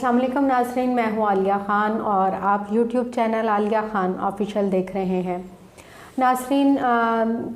अस्सलाम वालेकुम नाज़रीन, मैं हूँ आलिया ख़ान और आप YouTube channel Alia Khan official देख रहे हैं। नाज़रीन,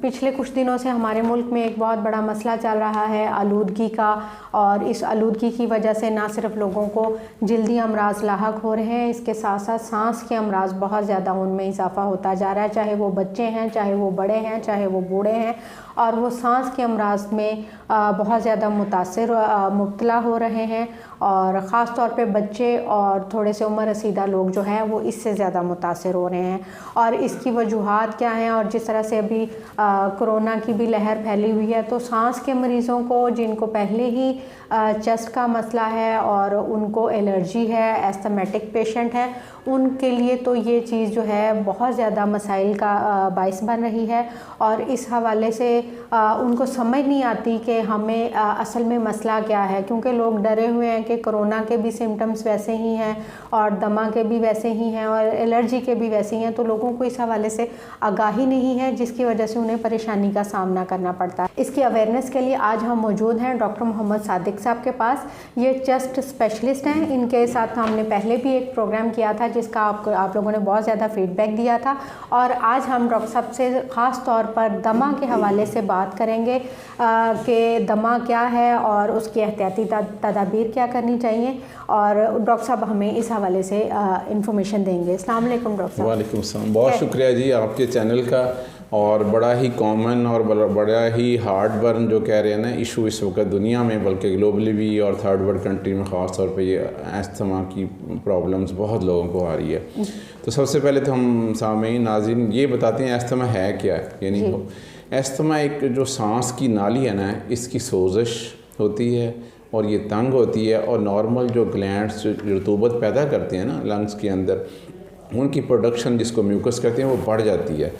पिछले कुछ दिनों से हमारे मुल्क में एक बहुत बड़ा मसला चल रहा है आलूदगी का, और इस आलूदगी की वजह से ना सिर्फ लोगों को जल्दी अमराज लाहक हो रहे हैं, इसके साथ साथ सांस के अमराज बहुत ज़्यादा उनमें इजाफ़ा होता जा रहा है। चाहे वो बच्चे हैं, चाहे वो बड़े हैं, चाहे वो बूढ़े हैं, और वो सांस के अमराज में बहुत ज़्यादा मुब्तला हो रहे हैं। और ख़ास तौर पे बच्चे और थोड़े से उम्र रसीदा लोग जो हैं वो इससे ज़्यादा मुतासर हो रहे हैं। और इसकी वजूहात क्या हैं, और जिस तरह से अभी कोरोना की भी लहर फैली हुई है, तो सांस के मरीज़ों को जिनको पहले ही चेस्ट का मसला है और उनको एलर्जी है, एस्थमेटिक पेशेंट हैं, उनके लिए तो ये चीज़ जो है बहुत ज़्यादा मसाइल का बाइस बन रही है। और इस हवाले से उनको समझ नहीं आती कि हमें असल में मसला क्या है, क्योंकि लोग डरे हुए हैं कि कोरोना के भी सिम्टम्स वैसे ही हैं और दमा के भी वैसे ही हैं और एलर्जी के भी वैसे ही हैं। तो लोगों को इस हवाले से आगाही नहीं है, जिसकी वजह से उन्हें परेशानी का सामना करना पड़ता है। इसकी अवेयरनेस के लिए आज हम मौजूद हैं डॉक्टर मोहम्मद सादिक साहब के पास। ये चेस्ट स्पेशलिस्ट हैं। इनके साथ हमने पहले भी एक प्रोग्राम किया था जिसका आप लोगों ने बहुत ज़्यादा फीडबैक दिया था, और आज हम डॉक्टर साहब से ख़ास तौर पर दमा के हवाले से बात करेंगे कि दमा क्या है और उसकी एहतियाती तदाबीर क्या करनी चाहिए, और डॉक्टर साहब हमें इस हवाले से इंफॉर्मेशन देंगे। अस्सलाम वालेकुम डॉक्टर साहब। वालेकुम सलाम। बहुत शुक्रिया जी आपके चैनल का, और बड़ा ही कॉमन और बड़ा ही हार्ड बर्न जो कह रहे हैं ना इशू इस वक्त दुनिया में, बल्कि ग्लोबली भी और थर्ड वर्ल्ड कंट्री में ख़ास तौर पे ये अस्थमा की प्रॉब्लम्स बहुत लोगों को आ रही है। तो सबसे पहले तो हम सामईन नाज़रीन ये बताते हैं अस्थमा है क्या है। यानी अस्थमा एक जो सांस की नाली है ना, इसकी सोजिश होती है और ये तंग होती है, और नॉर्मल जो ग्लैंड्स जो रतूबत पैदा करते हैं ना लंग्स के अंदर, उनकी प्रोडक्शन जिसको म्यूकस कहते हैं वो बढ़ जाती है।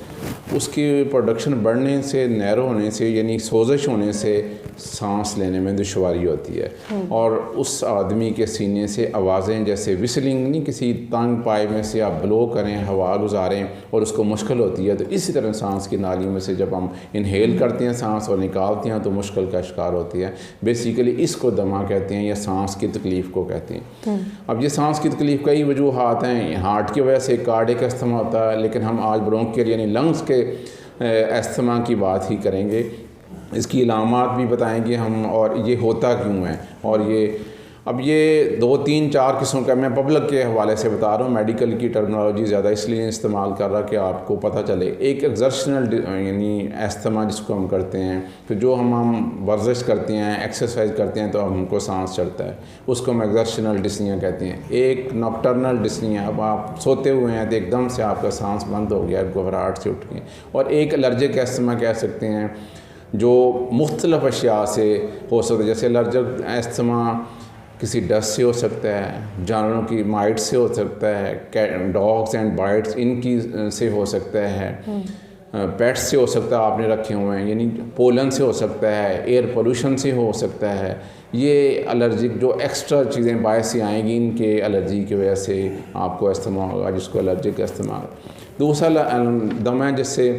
उसकी प्रोडक्शन बढ़ने से, नैरो होने से, यानी सोजिश होने से सांस लेने में दुश्वारी होती है, और उस आदमी के सीने से आवाज़ें जैसे विसलिंग नहीं, किसी तंग पाइप में से आप ब्लो करें, हवा गुजारें और उसको मुश्किल होती है, तो इसी तरह सांस की नालियों में से जब हम इनहेल करते हैं सांस और निकालते हैं तो मुश्किल का शिकार होती है। बेसिकली इसको दमा कहते हैं या सांस की तकलीफ़ को कहते हैं। अब ये सांस की तकलीफ़ कई वजूहात हैं। हार्ट की वजह से कार्डियक अस्थमा होता है, लेकिन हम आज ब्रोंकियल यानी लंग्स के अस्थमा की बात ही करेंगे। इसकी इलामात भी बताएंगे हम, और ये होता क्यों है। और ये 2, 3, 4 किस्मों का, मैं पब्लिक के हवाले से बता रहा हूँ, मेडिकल की टर्मिनोलॉजी ज़्यादा इसलिए इस्तेमाल कर रहा कि आपको पता चले। एक एक्सर्शनल यानी अस्थमा जिसको हम करते हैं, तो जो हम वर्जिश करते हैं, एक्सरसाइज करते हैं तो हमको सांस चढ़ता है, उसको हम एक्सर्शनल डिस्निया कहते हैं। एक नॉक्टर्नल डिस्निया, अब आप सोते हुए हैं तो एकदम से आपका सांस बंद हो गया, घबराहट से उठ गई। और एक एलर्जिक अस्थमा कह सकते हैं जो मुख्तलिफ अशिया से हो सकता है, जैसे एलर्जिक अस्थमा किसी डस्ट से हो सकता है, जानवरों की माइट से हो सकता है, डॉग्स एंड बाइट्स इनकी से हो सकता है, पेट्स से हो सकता है आपने रखे हुए हैं, यानी पोलन से हो सकता है, एयर पोल्यूशन से हो सकता है। ये एलर्जिक जो एक्स्ट्रा चीज़ें बाहर से आएंगी, इनके एलर्जी की वजह से आपको अस्थमा होगा, जिसको एलर्जिक अस्थमा। दूसरा दमा है जिससे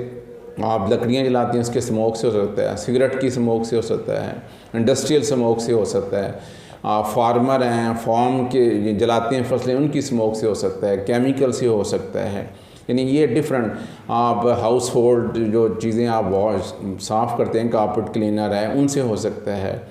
आप लकड़ियाँ जलाती हैं, उसके स्मोक से हो सकता है, सिगरेट की स्मोक से हो सकता है, इंडस्ट्रियल स्मोक से हो सकता है, आप फार्मर हैं, फार्म के जलाते हैं फसलें, उनकी स्मोक से हो सकता है, केमिकल से हो सकता है। यानी ये डिफरेंट, आप हाउस होल्ड जो चीज़ें आप वॉश साफ़ करते हैं, कारपेट क्लीनर है, उनसे हो सकता है,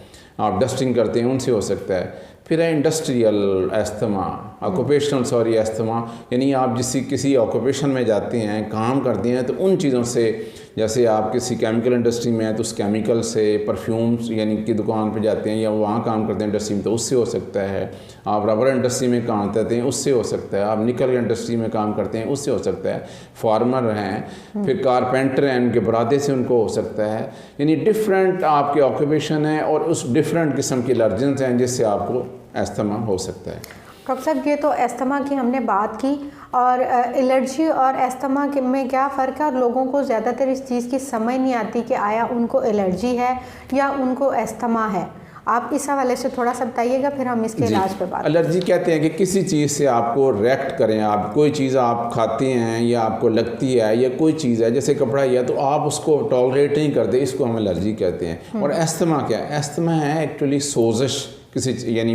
आप डस्टिंग करते हैं, उनसे हो सकता है। फिर है इंडस्ट्रियल अस्थमा, ऑक्यूपेशनल अस्थमा, यानी आप किसी ऑक्यूपेशन में जाते हैं, काम करते हैं, तो उन चीज़ों से, जैसे आप किसी केमिकल इंडस्ट्री में हैं तो उस केमिकल से, परफ्यूम्स यानी कि दुकान पे जाते हैं या वहाँ काम करते हैं इंडस्ट्री में, तो उससे हो सकता है। आप रबर इंडस्ट्री में काम करते हैं, उससे हो सकता है। आप निकल इंडस्ट्री में काम करते हैं, उससे हो सकता है। फार्मर हैं, फिर कारपेंटर हैं, उनके बरादे से उनको हो सकता है। यानी डिफरेंट आपके ऑक्यूपेशन है और उस डिफरेंट किस्म के एलर्जेंस हैं जिससे आपको अस्थमा हो सकता है। डॉक्टर साहब, ये तो अस्थमा की हमने बात की, और एलर्जी और अस्थमा में क्या फ़र्क है, और लोगों को ज़्यादातर इस चीज़ की समझ नहीं आती कि आया उनको एलर्जी है या उनको अस्थमा है। आप इस हवाले से थोड़ा सा बताइएगा, फिर हम इसके इलाज पे बात। एलर्जी कहते हैं कि किसी चीज़ से आपको रिएक्ट करें, आप कोई चीज़ आप खाते हैं या आपको लगती है या कोई चीज़ है, जैसे कपड़ा ही है, तो आप उसको टॉलरेट नहीं करते, इसको हम एलर्जी कहते हैं। और अस्थमा क्या है? अस्थमा है एक्चुअली सोजिश किसी यानी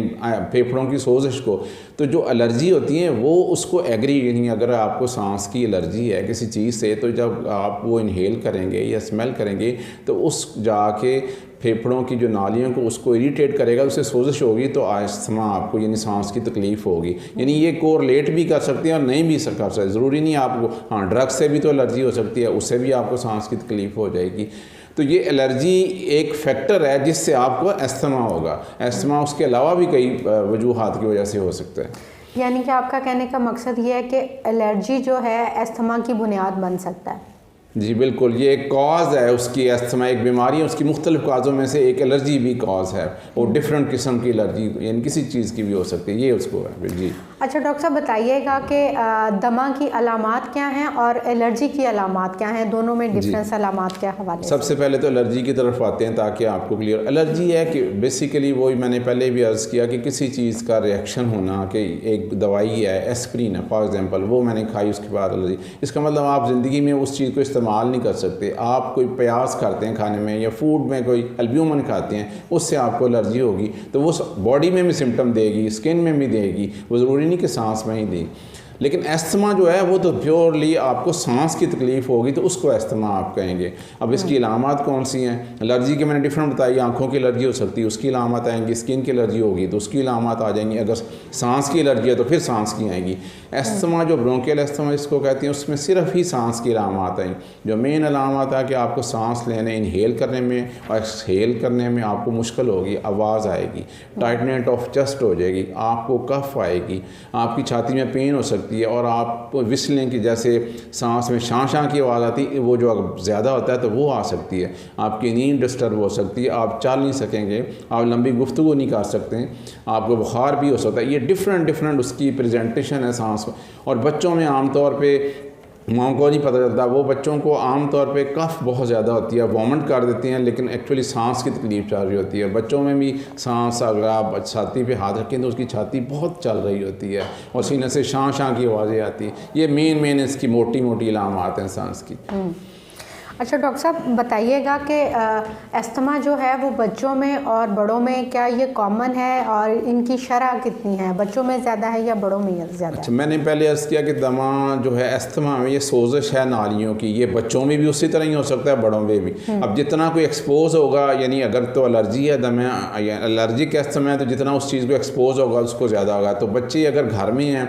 फेफड़ों की सोजिश को, तो जो एलर्जी होती है वो उसको एग्री, यानी अगर आपको सांस की एलर्जी है किसी चीज़ से, तो जब आप वो इनहेल करेंगे या स्मेल करेंगे तो उस जाके फेफड़ों की जो नालियों को उसको इरिटेट करेगा, उससे सोजिश होगी, तो अस्थमा आपको यानी सांस की तकलीफ़ होगी। यानी ये कोरिलेट भी कर सकते हैं और नहीं भी कर सकते, ज़रूरी नहीं आपको, हाँ ड्रग्स से भी तो एलर्जी हो सकती है, उससे भी आपको सांस की तकलीफ़ हो जाएगी। तो ये एलर्जी एक फैक्टर है जिससे आपको अस्थमा होगा। अस्थमा उसके अलावा भी कई वजूहात की वजह से हो सकता है। यानी कि आपका कहने का मकसद ये है कि एलर्जी जो है अस्थमा की बुनियाद बन सकता है। जी बिल्कुल, ये एक कॉज है उसकी, अस्थमा एक बीमारी है, उसकी मुख्तलिफ काज़ों में से एक एलर्जी भी कॉज है, और डिफरेंट किस्म की एलर्जी यानी किसी चीज़ की भी हो सकती है, ये उसको है जी। अच्छा डॉक्टर साहब बताइएगा कि दमा की अलामात क्या हैं और एलर्जी की अलामात क्या हैं, दोनों में डिफरेंस अलामात क्या हवाले से? सबसे पहले तो एलर्जी की तरफ आते हैं ताकि आपको क्लियर। एलर्जी है कि बेसिकली वही मैंने पहले भी अर्ज़ किया कि किसी चीज़ का रिएक्शन होना, कि एक दवाई है एस्प्रिन है फॉर एग्जांपल, वो मैंने खाई उसके बाद एलर्जी, इसका मतलब आप ज़िंदगी में उस चीज़ को इस्तेमाल नहीं कर सकते। आप कोई प्याज खाते हैं खाने में या फूड में कोई एल्ब्यूमिन खाते हैं, उससे आपको एलर्जी होगी, तो वो बॉडी में भी सिम्टम देगी, स्किन में भी देगी, वो ज़रूरी नहीं कि सांस में ही दी। लेकिन अस्थमा जो है वो तो प्योरली आपको सांस की तकलीफ़ होगी तो उसको अस्थमा आप कहेंगे। अब इसकी अलामत कौन सी हैं? एलर्जी की मैंने डिफरेंट बताई, आंखों की एलर्जी हो सकती है, उसकी अलामत आएंगी, स्किन की एलर्जी होगी तो उसकी अलामत आ जाएंगी, अगर सांस की एलर्जी है तो फिर सांस की आएंगी। अस्थमा जो ब्रोंकियल अस्थमा इसको कहते हैं, उसमें सिर्फ ही सांस की अलामत आएंगी। जो मेन अलामत है कि आपको सांस लेने, इनहेल करने में और एक्सहेल करने में आपको मुश्किल होगी, आवाज़ आएगी, टाइटनेस ऑफ चेस्ट हो जाएगी, आपको कफ आएगी, आपकी छाती में पेन हो सकती है, और आप विस्लिंग की जैसे सांस में शां शां की आवाज़ आती है, वो जो अगर ज़्यादा होता है तो वो आ सकती है। आपकी नींद डिस्टर्ब हो सकती है, आप चल नहीं सकेंगे, आप लंबी गुफ्तगू नहीं कर सकते हैं, आपको बुखार भी हो सकता है। ये डिफरेंट उसकी प्रेजेंटेशन है सांस। और बच्चों में आमतौर पे माँ को नहीं पता चलता, वो बच्चों को आम तौर पे कफ बहुत ज़्यादा होती है, वॉमिट कर देती हैं, लेकिन एक्चुअली सांस की तकलीफ चल रही होती है। बच्चों में भी सांस, अगर आप छाती पे हाथ रखें तो उसकी छाती बहुत चल रही होती है और सीने से शां शां की आवाज़ें आती हैं। ये मेन इसकी मोटी मोटी अलामत हैं सांस की। अच्छा डॉक्टर साहब बताइएगा कि अस्थमा जो है वो बच्चों में और बड़ों में क्या ये कॉमन है, और इनकी शरह कितनी है, बच्चों में ज़्यादा है या बड़ों में ज़्यादा? अच्छा, मैंने पहले अर्ज़ किया कि दमा जो है अस्थमा में, ये सोजिश है नालियों की, ये बच्चों में भी उसी तरह ही हो सकता है, बड़ों में भी। अब जितना कोई एक्सपोज होगा, यानी अगर तो एलर्जी है दमा, एलर्जिक अस्थमा है, तो जितना उस चीज़ को एक्सपोज होगा उसको ज़्यादा होगा। तो बच्चे अगर घर में हैं,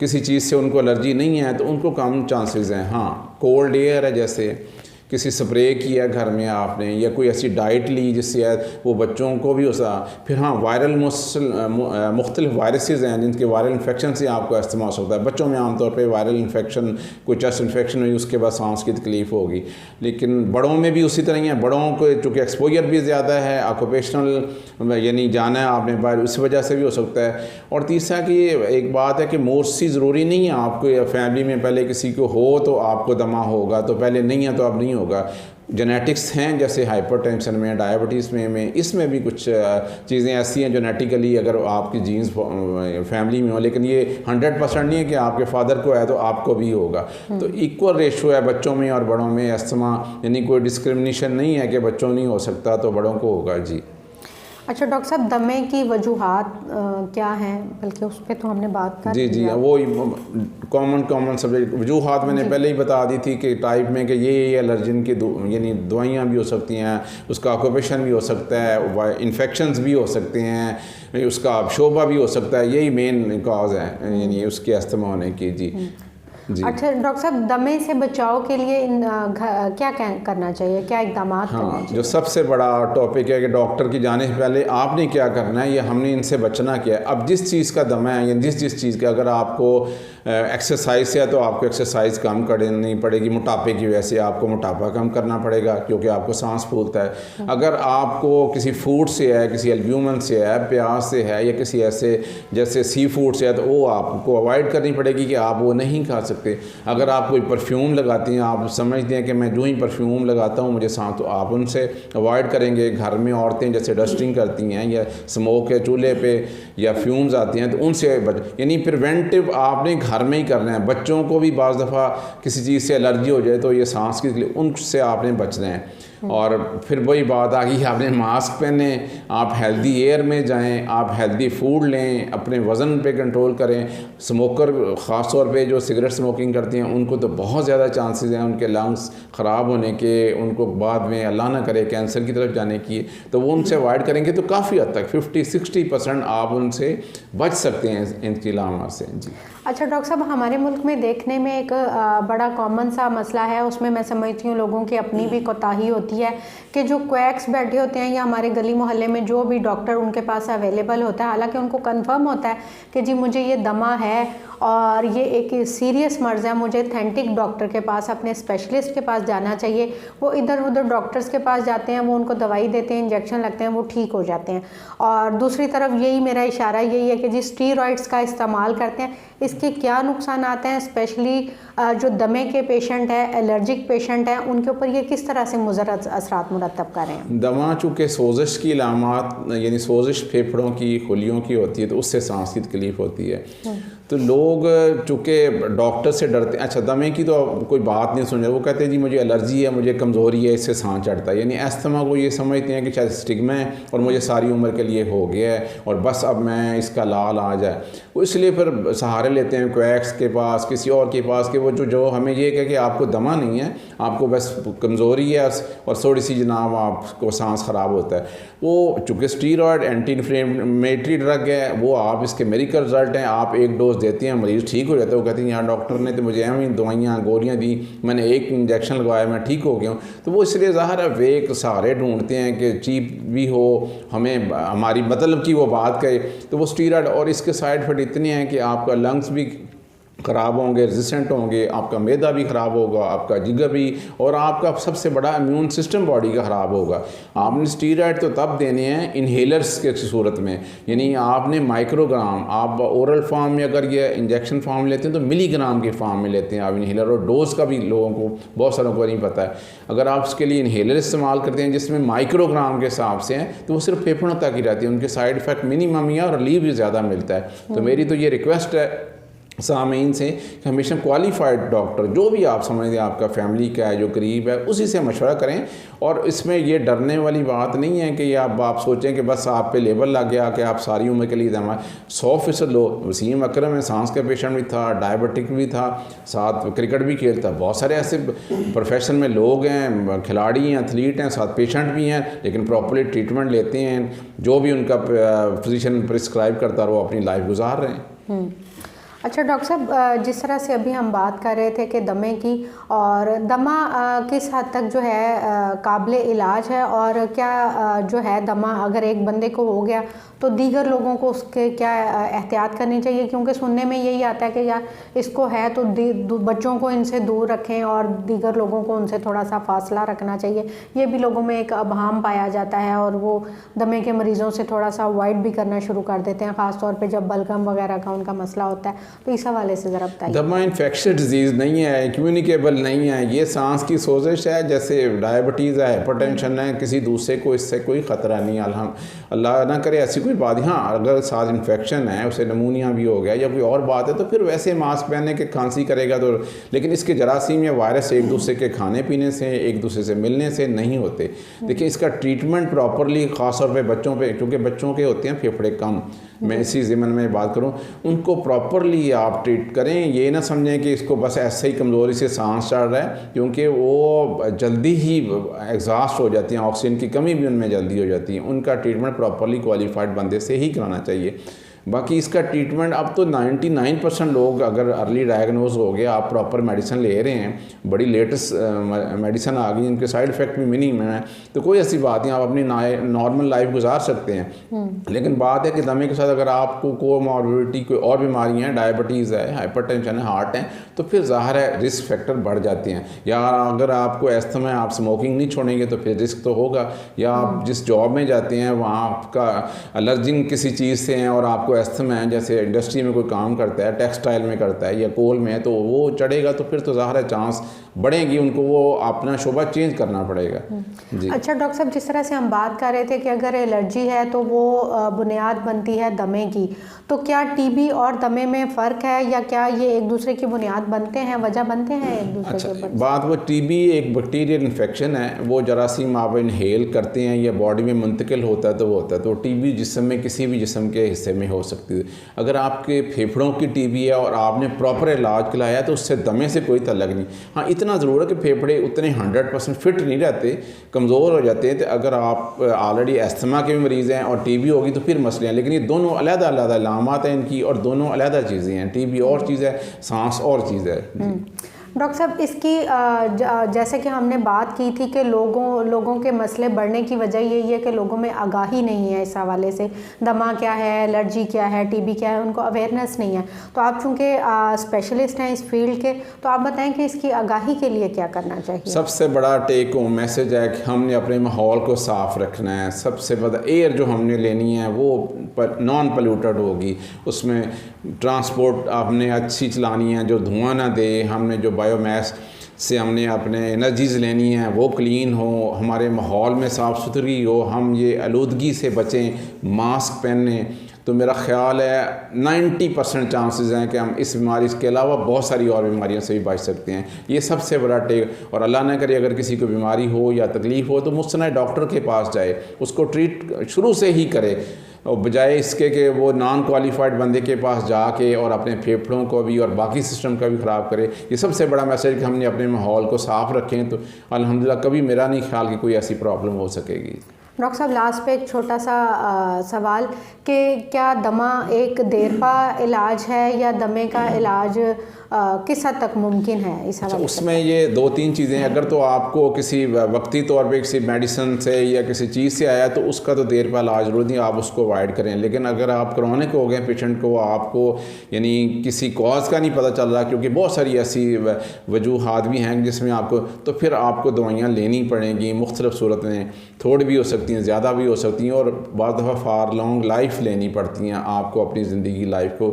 किसी चीज़ से उनको एलर्जी नहीं है तो उनको कम चांसेस हैं। हाँ, कोल्ड एयर है, जैसे किसी स्प्रे किया घर में आपने, या कोई ऐसी डाइट ली जिससे वो बच्चों को भी हो सकता। फिर हाँ, वायरल मुख्तलिफ वायरसेस हैं जिनके वायरल इन्फेक्शन से आपको अस्थमा हो सकता है। बच्चों में आमतौर पे वायरल इन्फेक्शन, कोई चेस्ट इन्फेक्शन हुई, उसके बाद सांस की तकलीफ़ होगी। लेकिन बड़ों में भी उसी तरह ही है। बड़ों को चूँकि एक्सपोजर भी ज़्यादा है, ऑक्यूपेशनल यानी जाना है आपने बाहर, उस वजह से भी हो सकता है। और तीसरा कि एक बात है कि मोस्टली ज़रूरी नहीं है आपको, या फैमिली में पहले किसी को हो तो आपको दमा होगा, तो पहले नहीं है तो अब नहीं होगा। जेनेटिक्स हैं, जैसे हाइपरटेंशन में, डायबिटीज़ में इसमें भी कुछ चीज़ें ऐसी हैं जेनेटिकली, अगर आपकी जीन्स फैमिली में हो, लेकिन ये 100% नहीं है कि आपके फादर को है तो आपको भी होगा। तो इक्वल रेशो है बच्चों में और बड़ों में अस्थमा, यानी कोई डिस्क्रिमिनेशन नहीं है कि बच्चों नहीं हो सकता तो बड़ों को होगा। जी। अच्छा डॉक्टर साहब, दमे की वजूहात क्या हैं, बल्कि उस पर तो हमने बात कर जी वो कॉमन सब्जेक्ट वजूहात मैंने पहले ही बता दी थी कि टाइप में कि ये एलर्जिन की यानी दवाइयाँ भी हो सकती हैं, उसका ऑक्यूपेशन भी हो सकता है, इन्फेक्शंस भी हो सकते हैं, उसका शोबा भी हो सकता है। यही मेन कॉज है यानी उसके अस्थमा होने की। जी। अच्छा डॉक्टर साहब, दमे से बचाव के लिए क्या करना चाहिए, क्या इक़दाम करने चाहिए? जो सबसे बड़ा टॉपिक है कि डॉक्टर की जाने से पहले आपने क्या करना है, ये हमने इनसे बचना क्या है। अब जिस चीज़ का दमा है या जिस चीज़ का, अगर आपको एक्सरसाइज है तो आपको एक्सरसाइज कम करनी पड़ेगी, मोटापे की वजह से आपको मोटापा कम करना पड़ेगा क्योंकि आपको सांस फूलता है। अगर आपको किसी फूड से है, किसी एल्ब्यूमिन से है, प्याज से है, या किसी ऐसे जैसे सी फूड से है, तो वो आपको अवॉइड करनी पड़ेगी कि आप वो नहीं खा सकते। अगर आप कोई परफ्यूम लगाती हैं, आप समझते हैं कि मैं जो ही परफ्यूम लगाता हूँ मुझे सांस, तो आप उनसे अवॉइड करेंगे। घर में औरतें जैसे डस्टिंग करती हैं या स्मोक है चूल्हे पे या फ्यूम्स आती हैं, तो उनसे यानी प्रिवेंटिव आपने घर में ही करना है। बच्चों को भी बाज़ दफ़ा किसी चीज़ से एलर्जी हो जाए तो ये सांस की, उनसे आपने बचना है। और फिर वही बात आ गई, आपने मास्क पहने, आप हेल्दी एयर में जाएं, आप हेल्दी फूड लें, अपने वज़न पे कंट्रोल करें। स्मोकर ख़ास तौर पे जो सिगरेट स्मोकिंग करते हैं उनको तो बहुत ज़्यादा चांसेस हैं उनके लंग्स ख़राब होने के, उनको बाद में अल्लाह ना करे कैंसर की तरफ जाने की। तो वो उनसे अवॉइड करेंगे तो काफ़ी हद तक 50-60% आप उनसे बच सकते हैं इनकी लामात से। जी अच्छा डॉक्टर साहब, हमारे मुल्क में देखने में एक बड़ा कॉमन सा मसला है, उसमें मैं समझती हूँ लोगों की अपनी भी कोताही होती है कि जो क्वैक्स बैठे होते हैं या हमारे गली मोहल्ले में जो भी डॉक्टर उनके पास अवेलेबल होता है, हालांकि उनको कंफर्म होता है कि जी मुझे ये दमा है और ये एक सीरियस मर्ज़ है, मुझे ऑथेंटिक डॉक्टर के पास, अपने स्पेशलिस्ट के पास जाना चाहिए। वो इधर उधर डॉक्टर्स के पास जाते हैं, वो उनको दवाई देते हैं, इंजेक्शन लगते हैं, वो ठीक हो जाते हैं। और दूसरी तरफ यही मेरा इशारा यही है कि जी स्टीरॉइड्स का इस्तेमाल करते हैं, इसके क्या नुकसान आते हैं, स्पेशली जो दमे के पेशेंट है, एलर्जिक पेशेंट है, उनके ऊपर ये किस तरह से मुज़र असरात मुरतब कर रहे हैं? दमा चूँकि सोजिश की अलामात यानी सोजिश फेफड़ों की खुलियों की होती है तो उससे सांस की तकलीफ़ होती है। तो लोग चूँकि डॉक्टर से डरते हैं, अच्छा दमे की तो कोई बात नहीं सुन रहे, वो कहते हैं जी मुझे एलर्जी है, मुझे कमज़ोरी है, इससे सांस चढ़ता है। यानी अस्थमा को ये समझते हैं कि शायद स्टिग्मा है और मुझे सारी उम्र के लिए हो गया है और बस अब मैं इसका लाल आ जाए, वो इसलिए फिर सहारे लेते हैं क्वैक्स के पास, किसी और के पास कि वो जो हमें ये कहे कि आपको दमा नहीं है, आपको बस कमज़ोरी है और थोड़ी सी जनाब आपको सांस ख़राब होता है। वो चूँकि स्टीरॉयड एंटी इन्फ्लेमेटरी ड्रग है, वो आप इसके मेडिकल रिजल्ट हैं, आप एक डोज देते हैं मरीज़ ठीक हो जाता है। वो कहते हैं यहाँ डॉक्टर ने तो मुझे एवं दवाइयाँ गोलियाँ दी, मैंने एक इंजेक्शन लगवाया, मैं ठीक हो गया हूँ। तो वो इसलिए ज़ाहिर है वे एक सहारे ढूंढते हैं कि चीप भी हो, हमें हमारी मतलब की वो बात कहे, तो वो स्टीरॉयड और इसके साइड इफ़ेक्ट इतने हैं कि आपका लंग्स भी ख़राब होंगे, रेजिस्टेंट होंगे, आपका मैदा भी ख़राब होगा, आपका जिगर भी, और आपका सबसे बड़ा इम्यून सिस्टम बॉडी का ख़राब होगा। आपने स्टीरॉयड तो तब देने हैं इन्हेलर्स के सूरत में, यानी आपने माइक्रोग्राम, आप ओरल फॉर्म में अगर ये इंजेक्शन फॉर्म लेते हैं तो मिलीग्राम के फॉर्म में लेते हैं आप इन्हेलर, और डोज का भी लोगों को बहुत सारों को नहीं पता है। अगर आप उसके लिए इन्हेलर इस्तेमाल करते हैं जिसमें माइक्रोग्राम के हिसाब से हैं तो वो सिर्फ फेफड़ों तक ही रहती है, उनके साइड इफ़ेक्ट मिनिमम या रिलीफ भी ज़्यादा मिलता है। तो मेरी तो ये रिक्वेस्ट है सामीन से कि हमेशा क्वालिफाइड डॉक्टर जो भी आप समझते हैं आपका फैमिली का है जो करीब है उसी से मशवरा करें। और इसमें ये डरने वाली बात नहीं है कि आप सोचें कि बस आप पे लेबल लग गया कि आप सारी उम्र के लिए दमा। 100% लोग, वसीम अकरम में सांस का पेशेंट भी था, डायबिटिक भी था, साथ क्रिकेट भी खेलता, बहुत सारे ऐसे प्रोफेशन में लोग हैं, खिलाड़ी हैं, एथलीट हैं, साथ पेशेंट भी हैं, लेकिन प्रॉपर्ली ट्रीटमेंट लेते हैं, जो भी उनका फिजिशियन प्रिस्क्राइब करता है वो अपनी लाइफ गुजार रहे हैं। अच्छा डॉक्टर साहब, जिस तरह से अभी हम बात कर रहे थे कि दमे की, और दमा किस हद तक जो है काबिले इलाज है, और क्या जो है दमा अगर एक बंदे को हो गया तो दीगर लोगों को उसके क्या एहतियात करनी चाहिए? क्योंकि सुनने में यही आता है कि यार इसको है तो बच्चों को इनसे दूर रखें और दीगर लोगों को उनसे थोड़ा सा फासला रखना चाहिए। ये भी लोगों में एक अबहाम पाया जाता है और वो दमे के मरीज़ों से थोड़ा सा अवॉइड भी करना शुरू कर देते हैं, ख़ास तौर पे जब बलगम वगैरह का उनका मसला होता है। तो इस हवाले से ज़रा बताइए। दमा इन्फेक्शियस डिजीज़ नहीं है, कम्युनिकेबल नहीं है, ये सांस की सोजिश है, जैसे डायबिटीज़ है, हाइपरटेंशन है, किसी दूसरे को इससे कोई ख़तरा नहीं है, अल्लाह ना करे ऐसी कोई बात। हाँ, अगर सांस इन्फेक्शन है, उसे नमूनिया भी हो गया या कोई और बात है तो फिर वैसे मास्क पहनने के खांसी करेगा तो, लेकिन इसके जरासीम या वायरस एक दूसरे के खाने पीने से, एक दूसरे से मिलने से नहीं होते। देखिए इसका ट्रीटमेंट प्रॉपरली, ख़ास तौर पे बच्चों पे, क्योंकि बच्चों के होते हैं फेफड़े कम, मैं इसी ज़िमन में बात करूं, उनको प्रॉपरली आप ट्रीट करें। ये ना समझें कि इसको बस ऐसे ही कमज़ोरी से सांस चढ़ रहा है, क्योंकि वो जल्दी ही एग्जॉस्ट हो जाती हैं, ऑक्सीजन की कमी भी उनमें जल्दी हो जाती है। उनका ट्रीटमेंट प्रॉपरली क्वालिफाइड बंदे से ही कराना चाहिए। बाकी इसका ट्रीटमेंट अब तो 99% लोग अगर अर्ली डायग्नोज हो गया, आप प्रॉपर मेडिसिन ले रहे हैं, बड़ी लेटेस्ट मेडिसिन आ गई, इनके साइड इफ़ेक्ट भी मिनिमम है, तो कोई ऐसी बात नहीं, आप अपनी नॉर्मल लाइफ गुजार सकते हैं। लेकिन बात है कि दमे के साथ अगर आपको कोमॉर्बिडिटी कोई और बीमारियाँ हैं, डायबिटीज़ है, हाइपरटेंशन है, हार्ट है, तो फिर ज़ाहिर है रिस्क फैक्टर बढ़ जाते हैं। या अगर आपको अस्थमा है, आप स्मोकिंग नहीं छोड़ेंगे तो फिर रिस्क तो होगा। या आप जिस जॉब में जाते हैं वहाँ आपका एलर्जिंग किसी चीज़ से हैं और आपको को अस्थमा है, जैसे इंडस्ट्री में कोई काम करता है, टेक्सटाइल में करता है या कोल में है, तो वो चढ़ेगा तो फिर तो ज़ाहिर है चांस बढ़ेंगी, उनको वो अपना शोबा चेंज करना पड़ेगा। जी अच्छा डॉक्टर साहब, जिस तरह से हम बात कर रहे थे कि अगर एलर्जी है तो वो बुनियाद बनती है दमे की, तो क्या टीबी और दमे में फ़र्क है या क्या ये एक दूसरे की बुनियाद बनते हैं, वजह बनते हैं एक दूसरे के ऊपर? बात वो टीबी एक बैक्टीरियल इन्फेक्शन है, वो जरासीम आप इनहेल करते हैं या बॉडी में मुंतकिल होता है तो वो होता है। तो टीबी जिस्म में किसी भी जिस्म के हिस्से में हो सकती है। अगर आपके फेफड़ों की टीबी है और आपने प्रॉपर इलाज कराया तो उससे दमे से कोई तल्लक नहीं। हाँ, इतना ज़रूर है कि फेफड़े उतने 100% फिट नहीं रहते, कमज़ोर हो जाते हैं। तो अगर आप ऑलरेडी अस्थमा के भी मरीज़ हैं और टीबी होगी तो फिर मसले हैं, लेकिन ये दोनों अलग-अलग अलामात हैं इनकी और दोनों अलग चीज़ें हैं। टीबी और चीज़ है, सांस और चीज़ है। डॉक्टर साहब, इसकी जैसे कि हमने बात की थी कि लोगों के मसले बढ़ने की वजह यही है कि लोगों में आगाही नहीं है इस हवाले से, दमा क्या है, एलर्जी क्या है, टीबी क्या है, उनको अवेयरनेस नहीं है। तो आप चूँकि स्पेशलिस्ट हैं इस फील्ड के, तो आप बताएं कि इसकी आगाही के लिए क्या करना चाहिए? सबसे बड़ा टेक होम मैसेज है कि हमने अपने माहौल को साफ़ रखना है। सबसे बड़ा एयर जो हमने लेनी है वो नॉन पोल्यूटेड होगी, उसमें ट्रांसपोर्ट आपने अच्छी चलानी है जो धुआं ना दे, हमने जो बायोमास से हमने अपने एनर्जीज़ लेनी है वो क्लीन हो, हमारे माहौल में साफ़ सुथरी हो, हम ये आलूदगी से बचें, मास्क पहने। तो मेरा ख़्याल है 90% चांसेस हैं कि हम इस बीमारी के अलावा बहुत सारी और बीमारियों से भी बच सकते हैं। ये सबसे बड़ा टेक। और अल्लाह ना करे अगर किसी को बीमारी हो या तकलीफ़ हो तो मुस्तनद डॉक्टर के पास जाए, उसको ट्रीट शुरू से ही करे, और बजाय इसके कि वो नॉन क्वालिफाइड बंदे के पास जाके और अपने फेफड़ों को भी और बाकी सिस्टम का भी ख़राब करे। ये सबसे बड़ा मैसेज कि हमने अपने माहौल को साफ़ रखें तो अल्हम्दुलिल्लाह कभी मेरा नहीं ख्याल कि कोई ऐसी प्रॉब्लम हो सकेगी। डॉक्टर साहब, लास्ट पे एक छोटा सा सवाल कि क्या दमा एक देरपा इलाज है या दमे का इलाज किस हद तक मुमकिन है इस हवाले से? उसमें ये 2-3 चीज़ें हैं। अगर तो आपको किसी वक्ती तौर पे किसी मेडिसिन से या किसी चीज़ से आया तो उसका तो देर पर इलाज ज़रूरी नहीं, आप उसको अवॉइड करें। लेकिन अगर आप क्रॉनिक हो गए पेशेंट को, आपको यानी किसी कॉज का नहीं पता चल रहा, क्योंकि बहुत सारी ऐसी वजूहात भी हैं जिसमें आपको, तो फिर आपको दवाइयाँ लेनी पड़ेंगी। मुख्तलिफ सूरत में थोड़ी भी हो सकती हैं, ज़्यादा भी हो सकती हैं, और बाद दफ़ा फार लॉन्ग लाइफ लेनी पड़ती हैं आपको अपनी ज़िंदगी लाइफ को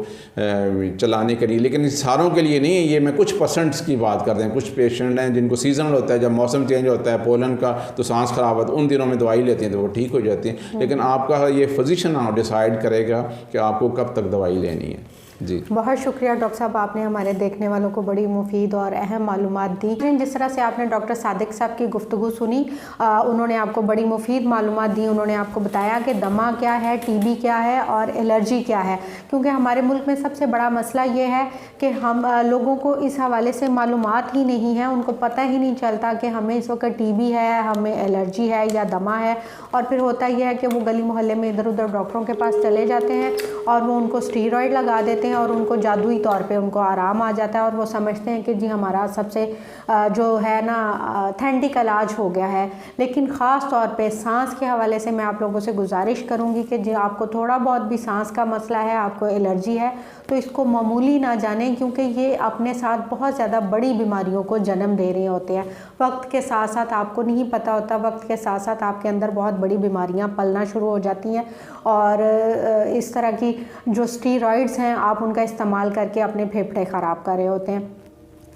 चलाने के लिए। लेकिन सारों के लिए नहीं है, ये मैं कुछ परसेंट्स की बात कर रहे हैं। कुछ पेशेंट हैं जिनको सीजनल होता है, जब मौसम चेंज होता है पोलन का तो सांस ख़राब होता है, उन दिनों में दवाई लेते हैं तो वो ठीक हो जाती हैं। लेकिन आपका ये फिजिशियन आप डिसाइड करेगा कि आपको कब तक दवाई लेनी है। जी बहुत शुक्रिया डॉक्टर साहब, आपने हमारे देखने वालों को बड़ी मुफीद और अहम मालूमात दी। जिस तरह से आपने डॉक्टर सादिक साहब की गुफ्तगू सुनी, उन्होंने आपको बड़ी मुफीद मालूमात दी। उन्होंने आपको बताया कि दमा क्या है, टीबी क्या है और एलर्जी क्या है। क्योंकि हमारे मुल्क में सबसे बड़ा मसला ये है कि हम लोगों को इस हवाले से मालूमात ही नहीं है, उनको पता ही नहीं चलता कि हमें इस वक्त टीबी है, हमें एलर्जी है या दमा है। और फिर होता यह है कि वो गली मोहल्ले में इधर उधर डॉक्टरों के पास चले जाते हैं और वो उनको स्टीरॉयड लगा देते हैं और उनको जादुई तौर पे उनको आराम आ जाता है और वो समझते हैं कि जी हमारा सबसे जो है ना ऑथेंटिक इलाज हो गया है। लेकिन ख़ास तौर पे सांस के हवाले से मैं आप लोगों से गुजारिश करूँगी कि जी आपको थोड़ा बहुत भी सांस का मसला है, आपको एलर्जी है, तो इसको मामूली ना जानें, क्योंकि ये अपने साथ बहुत ज़्यादा बड़ी बीमारियों को जन्म दे रहे होते हैं। वक्त के साथ साथ आपको नहीं पता होता, वक्त के साथ साथ आपके अंदर बहुत बड़ी बीमारियां पलना शुरू हो जाती हैं और इस तरह की जो स्टीरॉइड्स हैं आप उनका इस्तेमाल करके अपने फेफड़े ख़राब कर रहे होते हैं।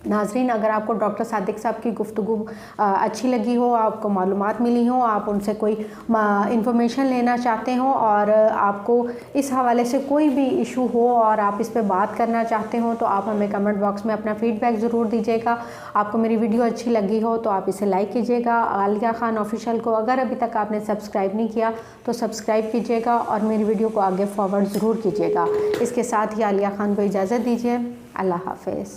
नाज़रीन, अगर आपको डॉक्टर सादिक साहब की गुफ्तगू अच्छी लगी हो, आपको मालूमात मिली हो, आप उनसे कोई इंफॉर्मेशन लेना चाहते हो और आपको इस हवाले से कोई भी इशू हो और आप इस पे बात करना चाहते हो, तो आप हमें कमेंट बॉक्स में अपना फ़ीडबैक ज़रूर दीजिएगा। आपको मेरी वीडियो अच्छी लगी हो तो आप इसे लाइक कीजिएगा। आलिया खान ऑफिशियल को अगर अभी तक आपने सब्सक्राइब नहीं किया तो सब्सक्राइब कीजिएगा और मेरी वीडियो को आगे फॉरवर्ड ज़रूर कीजिएगा। इसके साथ ही आलिया खान को इजाज़त दीजिए। अल्लाह हाफ़िज़।